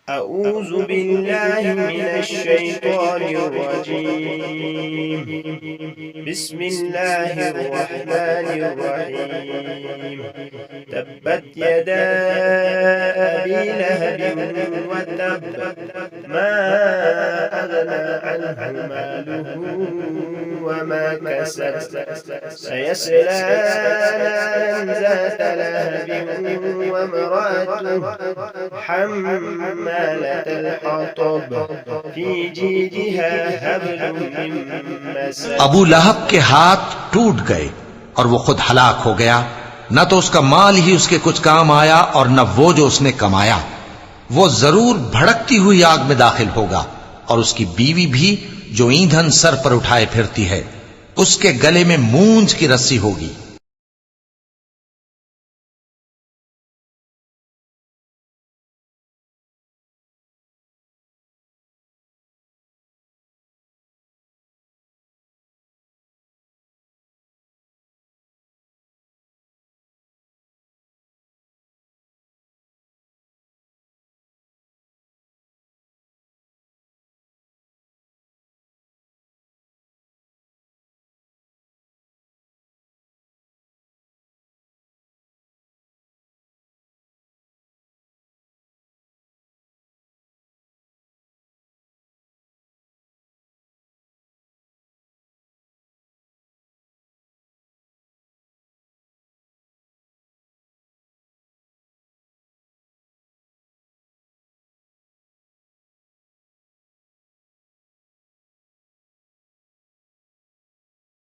अऊज़ु बिल्लाहि मिनश शैतानिर रजीम। बिस्मिल्लाहिर रहमानिर रहीम। तब्बत यदा अबी लहब व तब मा अगना अन्हु मालुहु व मा कसब सयस्ला नारन ज़ात लहब व इम्रअतुहु हम्मालतल हतब फी जीदिहा हब्लुम मिन मसद। अबू लहब के हाथ टूट गए और वो खुद हलाक हो गया। न तो उसका माल ही उसके कुछ काम आया और न वो जो उसने कमाया। वो जरूर भड़कती हुई आग में दाखिल होगा और उसकी बीवी भी जो ईंधन सर पर उठाए फिरती है, उसके गले में मूंज की रस्सी होगी।